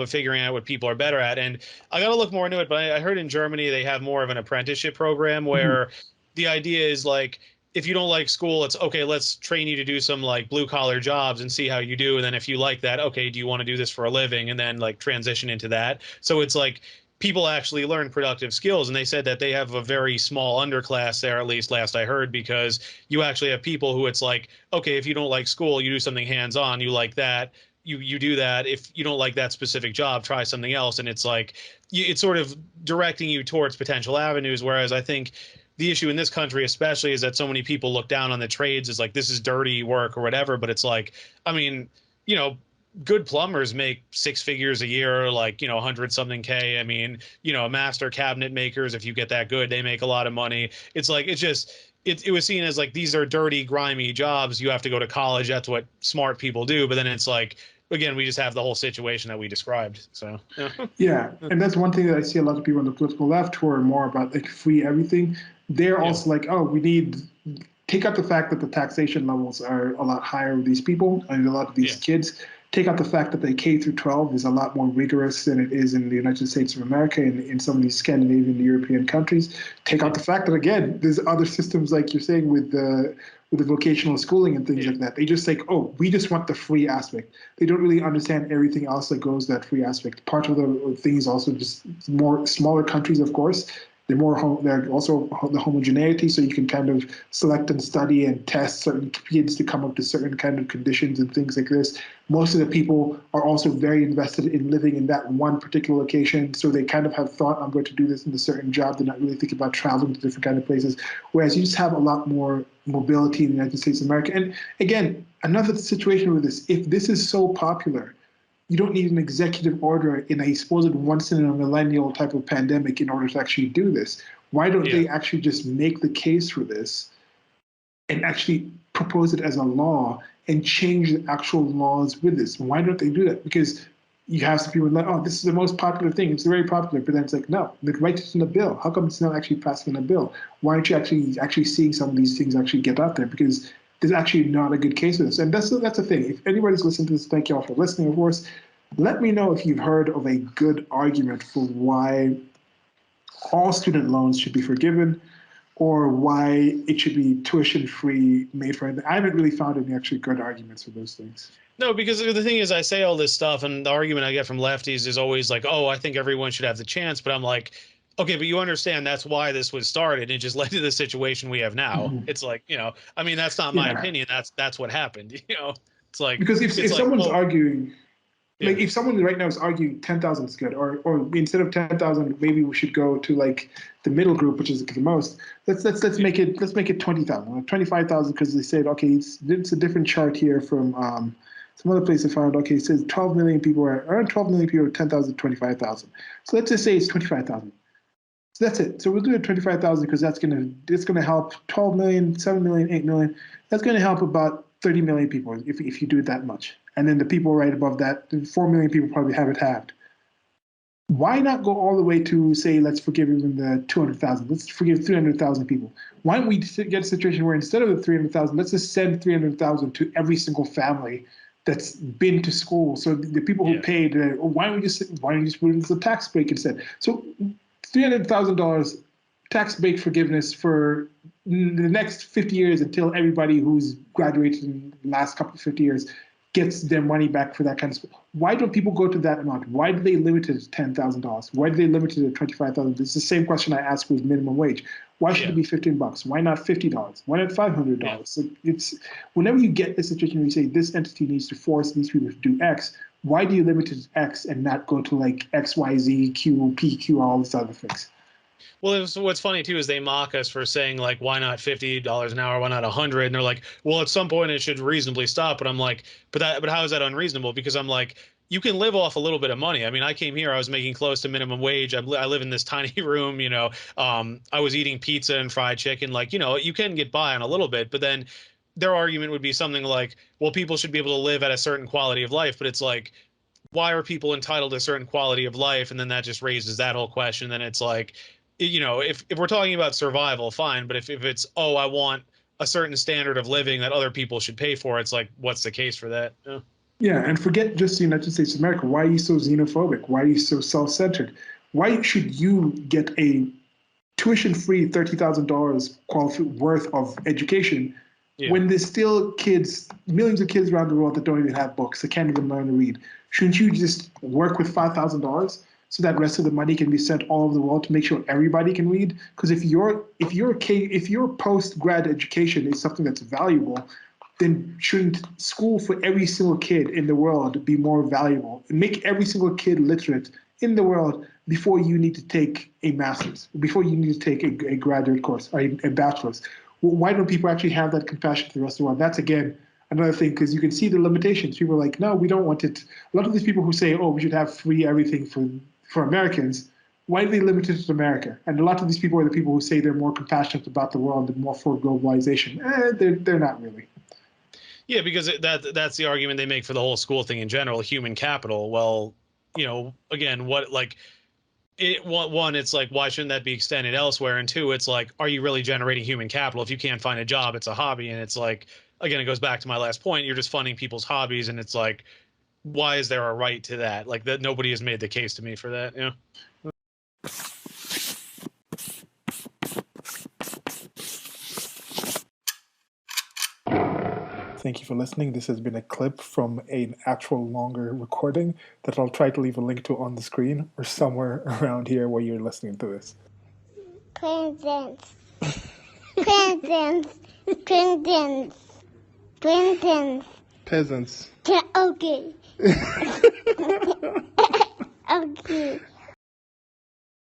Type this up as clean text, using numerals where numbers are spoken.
of figuring out what people are better at. And I got to look more into it, but I heard in Germany they have more of an apprenticeship program Mhm. where the idea is like, if you don't like school, it's okay, let's train you to do some like blue collar jobs and see how you do. And then if you like that, okay, do you want to do this for a living? And then like transition into that. So it's like people actually learn productive skills. And they said that they have a very small underclass there, at least last I heard, because you actually have people who it's like, okay, if you don't like school, you do something hands on, you like that. You do that. If you don't like that specific job, try something else. And it's like it's sort of directing you towards potential avenues. Whereas I think the issue in this country especially is that so many people look down on the trades as like this is dirty work or whatever, but it's like, I mean, you know, good plumbers make six figures a year, like, 100 something K. I mean, master cabinet makers, if you get that good, they make a lot of money. It's like, it's just, it was seen as like these are dirty, grimy jobs. You have to go to college. That's what smart people do. But then it's like, again, we just have the whole situation that we described. So, yeah. Yeah, and that's one thing that I see a lot of people on the political left who are more about like free everything. They're Yeah. also like, oh, we need take out the fact that the taxation levels are a lot higher with these people and a lot of these Yeah. kids. Take out the fact that the K through 12 is a lot more rigorous than it is in the United States of America and in some of these Scandinavian European countries. Take out Yeah. the fact that again, there's other systems like you're saying with the vocational schooling and things Yeah. like that. They just like, oh, we just want the free aspect. They don't really understand everything else that goes that free aspect. Part of the thing is also just more smaller countries, of course. They're also the homogeneity, so you can kind of select and study and test certain kids to come up to certain kind of conditions and things like this. Most of the people are also very invested in living in that one particular location, so they kind of have thought, I'm going to do this in a certain job. They're not really thinking about traveling to different kind of places. Whereas you just have a lot more mobility in the United States of America. And again, another situation with this, if this is so popular, you don't need an executive order in a supposed once in a millennial type of pandemic in order to actually do this. Why don't Yeah. they actually just make the case for this and actually propose it as a law and change the actual laws with this? Why don't they do that? Because you have some people like, oh, this is the most popular thing. It's very popular. But then it's like, no, they write it in a bill. How come it's not actually passing in a bill? Why aren't you actually seeing some of these things actually get out there? Because there's actually not a good case for this. And that's the thing. If anybody's listening to this, thank you all for listening, of course. Let me know if you've heard of a good argument for why all student loans should be forgiven or why it should be tuition free made for. I haven't really found any actually good arguments for those things. No, because the thing is, I say all this stuff, and the argument I get from lefties is always like, "Oh, I think everyone should have the chance." But I'm like, okay, but you understand that's why this was started. It just led to the situation we have now. Mhm. It's like, I mean, that's not my Yeah, opinion. That's what happened. It's like, because if it's like, someone's well, arguing, like yeah, if someone right now is arguing 10,000 is good, or instead of 10,000, maybe we should go to like the middle group, which is the most. Let's yeah, make it 20,000, like 25,000, because they said okay, it's a different chart here from some other place I found. Okay, it says 12 million people are around 12 million people, 10,000, 25,000. So let's just say it's 25,000. So that's it. So we'll do it 25,000 because it's gonna help 12 million, 7 million, 8 million. That's gonna help about 30 million people if you do it that much. And then the people right above that, the 4 million people probably have it halved. Why not go all the way to say let's forgive even the 200,000? Let's forgive 300,000 people. Why don't we get a situation where instead of the 300,000, let's just send 300,000 to every single family that's been to school. So the people who yeah, paid, why don't you just put it as a tax break instead? So $300,000 tax break forgiveness for the next 50 years until everybody who's graduated in the last couple of 50 years gets their money back for that kind of stuff. Why don't people go to that amount? Why do they limit it to $10,000? Why do they limit it to 25,000? It's the same question I ask with minimum wage. Why should it yeah, be $15? Why not $50? Why not yeah. $500? So it's whenever you get this situation where you say this entity needs to force these people to do X, why do you limit it to X and not go to like X, Y, Z, Q, P, Q, all these other things? Well, what's funny too is they mock us for saying like, why not $50 an hour? Why not 100? And they're like, well, at some point it should reasonably stop. But I'm like, but how is that unreasonable? Because I'm like, you can live off a little bit of money. I mean, I came here, I was making close to minimum wage. I live in this tiny room, I was eating pizza and fried chicken. Like, you can get by on a little bit, but then their argument would be something like, well, people should be able to live at a certain quality of life. But it's like, why are people entitled to a certain quality of life? And then that just raises that whole question. Then it's like, if we're talking about survival, fine. But if it's, oh, I want a certain standard of living that other people should pay for, it's like, what's the case for that? Yeah. Yeah, and forget just the United States of America. Why are you so xenophobic? Why are you so self-centered? Why should you get a tuition-free $30,000 worth of education Yeah. when there's still kids, millions of kids around the world that don't even have books, that can't even learn to read? Shouldn't you just work with $5,000 so that rest of the money can be sent all over the world to make sure everybody can read? Because if your post grad education is something that's valuable, then shouldn't school for every single kid in the world be more valuable? Make every single kid literate in the world before you need to take a master's, before you need to take a graduate course or a bachelor's. Well, why don't people actually have that compassion for the rest of the world? That's, again, another thing, because you can see the limitations. People are like, no, we don't want it. A lot of these people who say, oh, we should have free everything for Americans, why do they limit it to America? And a lot of these people are the people who say they're more compassionate about the world and more for globalization. They're not really. Yeah, because that's the argument they make for the whole school thing in general, human capital. Well, again, what like one, it's like, why shouldn't that be extended elsewhere? And two, it's like, are you really generating human capital? If you can't find a job, it's a hobby. And it's like, again, it goes back to my last point. You're just funding people's hobbies, and it's like, why is there a right to that? Like that, nobody has made the case to me for that. Thank you for listening. This has been a clip from an actual longer recording that I'll try to leave a link to on the screen or somewhere around here where you're listening to this. Presents. Presents. Presents. Presents. Peasants. Okay. Okay.